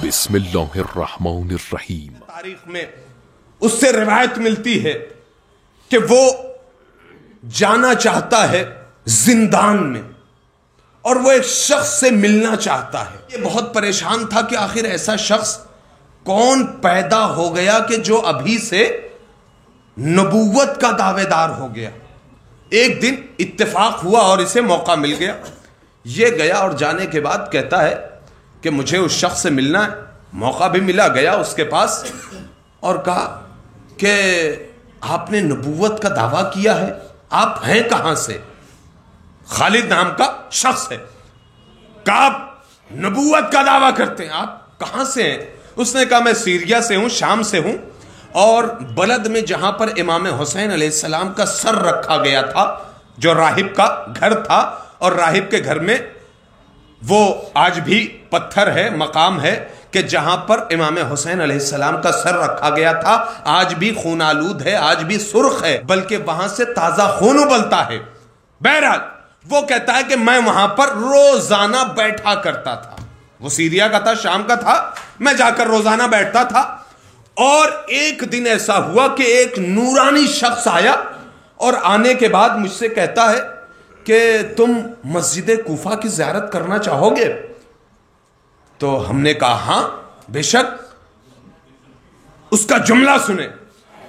بسم اللہ الرحمن الرحیم۔ تاریخ میں اس سے روایت ملتی ہے کہ وہ جانا چاہتا ہے زندان میں اور وہ ایک شخص سے ملنا چاہتا ہے۔ یہ بہت پریشان تھا کہ آخر ایسا شخص کون پیدا ہو گیا کہ جو ابھی سے نبوت کا دعوے دار ہو گیا۔ ایک دن اتفاق ہوا اور اسے موقع مل گیا۔ یہ گیا اور جانے کے بعد کہتا ہے کہ مجھے اس شخص سے ملنا ہے۔ موقع بھی ملا، گیا اس کے پاس اور کہا کہ آپ نے نبوت کا دعویٰ کیا ہے، آپ ہیں کہاں سے؟ خالد نام کا شخص ہے۔ کہا آپ نبوت کا دعویٰ کرتے ہیں، آپ کہاں سے ہیں؟ اس نے کہا میں سیریا سے ہوں، شام سے ہوں، اور بلد میں جہاں پر امام حسین علیہ السلام کا سر رکھا گیا تھا، جو راہب کا گھر تھا، اور راہب کے گھر میں وہ آج بھی پتھر ہے، مقام ہے کہ جہاں پر امام حسین علیہ السلام کا سر رکھا گیا تھا، آج بھی خون آلود ہے، آج بھی سرخ ہے، بلکہ وہاں سے تازہ خون ابلتا ہے۔ بہرحال وہ کہتا ہے کہ میں وہاں پر روزانہ بیٹھا کرتا تھا۔ وہ سیریا کا تھا، شام کا تھا، میں جا کر روزانہ بیٹھتا تھا۔ اور ایک دن ایسا ہوا کہ ایک نورانی شخص آیا اور آنے کے بعد مجھ سے کہتا ہے کہ تم مسجد کوفہ کی زیارت کرنا چاہو گے؟ تو ہم نے کہا ہاں بے شک۔ اس کا جملہ سنیں،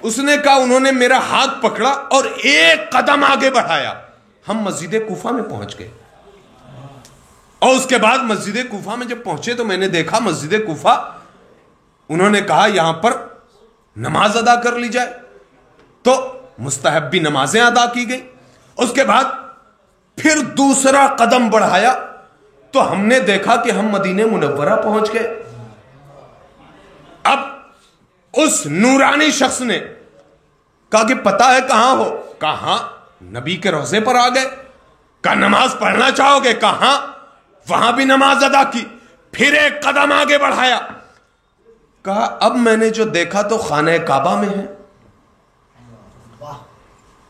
اس نے کہا انہوں نے میرا ہاتھ پکڑا اور ایک قدم آگے بڑھایا، ہم مسجد کوفہ میں پہنچ گئے۔ اور اس کے بعد مسجد کوفہ میں جب پہنچے تو میں نے دیکھا مسجد کوفہ، انہوں نے کہا یہاں پر نماز ادا کر لی جائے، تو مستحبی نمازیں ادا کی گئی۔ اس کے بعد پھر دوسرا قدم بڑھایا تو ہم نے دیکھا کہ ہم مدینہ منورہ پہنچ گئے۔ اب اس نورانی شخص نے کہا کہ پتہ ہے کہاں ہو؟ کہاں؟ نبی کے روضے پر آ گئے۔ کہا نماز پڑھنا چاہو گے؟ کہاں؟ وہاں بھی نماز ادا کی۔ پھر ایک قدم آگے بڑھایا، کہا اب میں نے جو دیکھا تو خانہ کعبہ میں ہے۔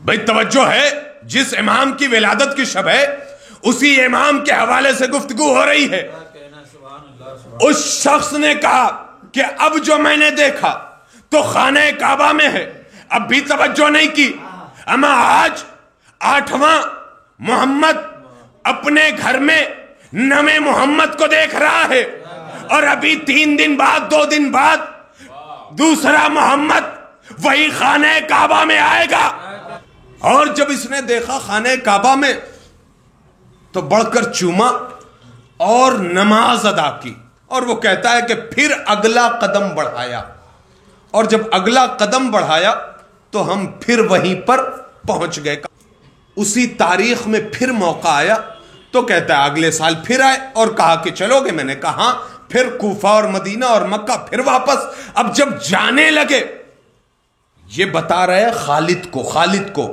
بھئی توجہ ہے، جس امام کی ولادت کی شب ہے اسی امام کے حوالے سے گفتگو ہو رہی ہے۔ اس شخص نے کہا کہ اب جو میں نے دیکھا تو خانہ کعبہ میں ہے۔ اب بھی توجہ نہیں کی، اما آج 8واں محمد اپنے گھر میں 9ویں محمد کو دیکھ رہا ہے، اور ابھی 3 دن بعد 2 دن بعد دوسرا محمد وہی خانہ کعبہ میں آئے گا۔ اور جب اس نے دیکھا خانہ کعبہ میں تو بڑھ کر چوما اور نماز ادا کی۔ اور وہ کہتا ہے کہ پھر اگلا قدم بڑھایا، اور جب اگلا قدم بڑھایا تو ہم پھر وہیں پر پہنچ گئے۔ اسی تاریخ میں پھر موقع آیا تو کہتا ہے اگلے سال پھر آئے اور کہا کہ چلو گے؟ میں نے کہا ہاں۔ پھر کوفہ اور مدینہ اور مکہ، پھر واپس۔ اب جب جانے لگے، یہ بتا رہے خالد کو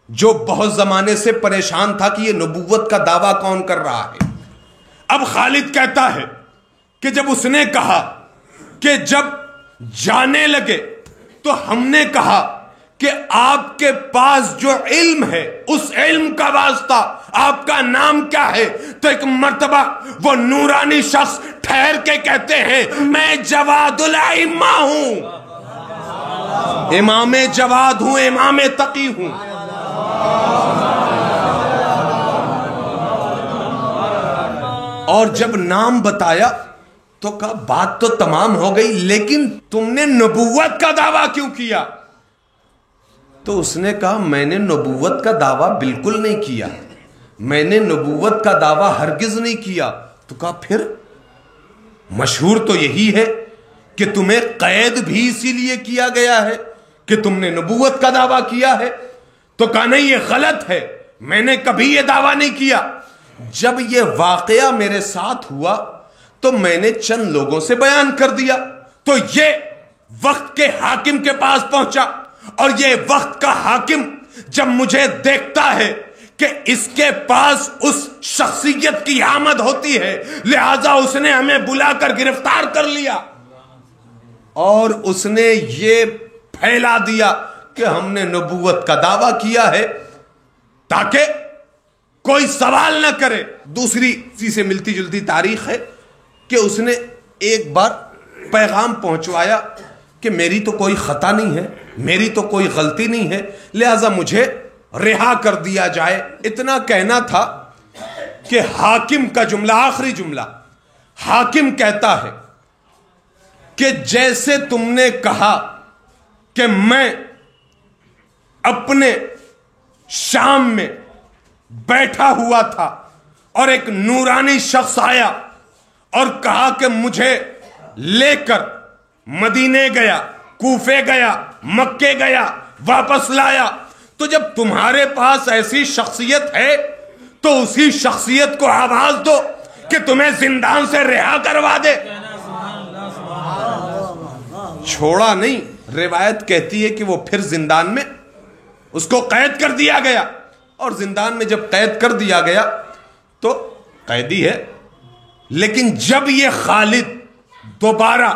جو بہت زمانے سے پریشان تھا کہ یہ نبوت کا دعویٰ کون کر رہا ہے۔ اب خالد کہتا ہے کہ جب اس نے کہا کہ جب جانے لگے تو ہم نے کہا کہ آپ کے پاس جو علم ہے اس علم کا واسطہ آپ کا نام کیا ہے؟ تو ایک مرتبہ وہ نورانی شخص ٹھہر کے کہتے ہیں میں جواد الائمہ ہوں، امام جواد ہوں، امام تقی ہوں۔ اور جب نام بتایا تو کہا بات تو تمام ہو گئی، لیکن تم نے نبوت کا دعویٰ کیوں کیا؟ تو اس نے کہا میں نے نبوت کا دعویٰ بالکل نہیں کیا، میں نے نبوت کا دعویٰ ہرگز نہیں کیا۔ تو کہا پھر؟ مشہور تو یہی ہے کہ تمہیں قید بھی اسی لیے کیا گیا ہے کہ تم نے نبوت کا دعویٰ کیا ہے۔ تو کہا نہیں، یہ غلط ہے، میں نے کبھی یہ دعویٰ نہیں کیا۔ جب یہ واقعہ میرے ساتھ ہوا تو میں نے چند لوگوں سے بیان کر دیا، تو یہ وقت کے حاکم کے پاس پہنچا، اور یہ وقت کا حاکم جب مجھے دیکھتا ہے کہ اس کے پاس اس شخصیت کی آمد ہوتی ہے، لہذا اس نے ہمیں بلا کر گرفتار کر لیا، اور اس نے یہ پھیلا دیا کہ ہم نے نبوت کا دعویٰ کیا ہے تاکہ کوئی سوال نہ کرے۔ دوسری اسی سے ملتی جلتی تاریخ ہے کہ اس نے ایک بار پیغام پہنچوایا کہ میری تو کوئی خطا نہیں ہے، میری تو کوئی غلطی نہیں ہے، لہذا مجھے رہا کر دیا جائے۔ اتنا کہنا تھا کہ حاکم کا جملہ، آخری جملہ، حاکم کہتا ہے کہ جیسے تم نے کہا کہ میں اپنے شام میں بیٹھا ہوا تھا اور ایک نورانی شخص آیا اور کہا کہ مجھے لے کر مدینے گیا، کوفے گیا، مکے گیا، واپس لایا، تو جب تمہارے پاس ایسی شخصیت ہے تو اسی شخصیت کو آواز دو کہ تمہیں زندان سے رہا کروا دے۔ چھوڑا نہیں، روایت کہتی ہے کہ وہ پھر زندان میں اس کو قید کر دیا گیا، اور زندان میں جب قید کر دیا گیا تو قیدی ہے، لیکن جب یہ خالد دوبارہ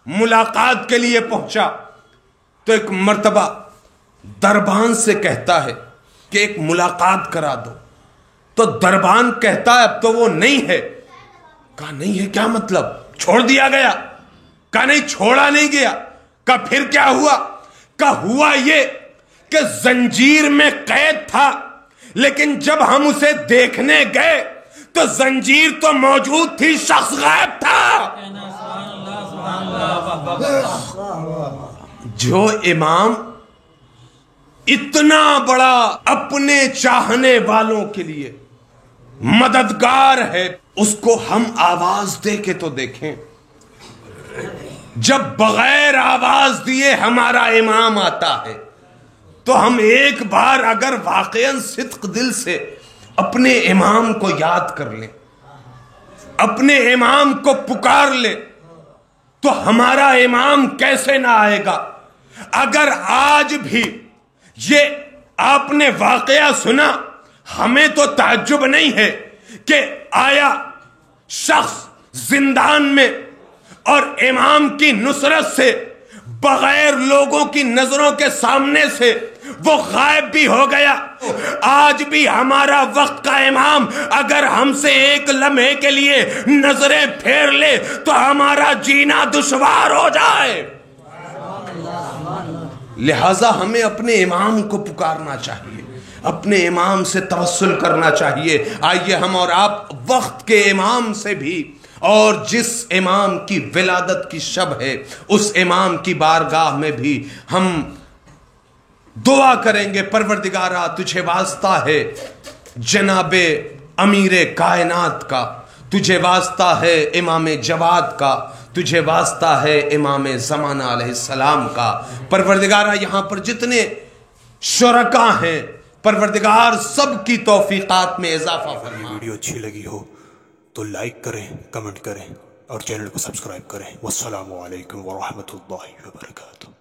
ملاقات کے لیے پہنچا تو ایک مرتبہ دربان سے کہتا ہے کہ ایک ملاقات کرا دو، تو دربان کہتا ہے اب تو وہ نہیں ہے۔ کہا نہیں ہے کیا مطلب؟ چھوڑ دیا گیا؟ کہا نہیں، چھوڑا نہیں گیا۔ کہا پھر کیا ہوا؟ کہا ہوا یہ کہ زنجیر میں قید تھا، لیکن جب ہم اسے دیکھنے گئے تو زنجیر تو موجود تھی، شخص غائب تھا۔ جو امام اتنا بڑا اپنے چاہنے والوں کے لیے مددگار ہے، اس کو ہم آواز دے کے تو دیکھیں۔ جب بغیر آواز دیے ہمارا امام آتا ہے تو ہم ایک بار اگر واقعاً صدق دل سے اپنے امام کو یاد کر لیں، اپنے امام کو پکار لیں، تو ہمارا امام کیسے نہ آئے گا؟ اگر آج بھی یہ آپ نے واقعہ سنا، ہمیں تو تعجب نہیں ہے کہ آیا شخص زندان میں اور امام کی نصرت سے بغیر لوگوں کی نظروں کے سامنے سے وہ غائب بھی ہو گیا۔ آج بھی ہمارا وقت کا امام اگر ہم سے ایک لمحے کے لیے نظریں پھیر لے تو ہمارا جینا دشوار ہو جائے۔ لہذا ہمیں اپنے امام کو پکارنا چاہیے، اپنے امام سے توسل کرنا چاہیے۔ آئیے ہم اور آپ وقت کے امام سے بھی، اور جس امام کی ولادت کی شب ہے اس امام کی بارگاہ میں بھی ہم دعا کریں گے، پروردگارا تجھے واسطہ ہے جناب امیر کائنات کا، تجھے واسطہ ہے امام جواد کا، تجھے واسطہ ہے امام زمانہ علیہ السلام کا۔ پروردگارا یہاں پر جتنے شرکا ہیں پروردگار سب کی توفیقات میں اضافہ فرما۔ ویڈیو اچھی لگی ہو تو لائک کریں، کمنٹ کریں اور چینل کو سبسکرائب کریں۔ والسلام علیکم ورحمۃ اللہ وبرکاتہ۔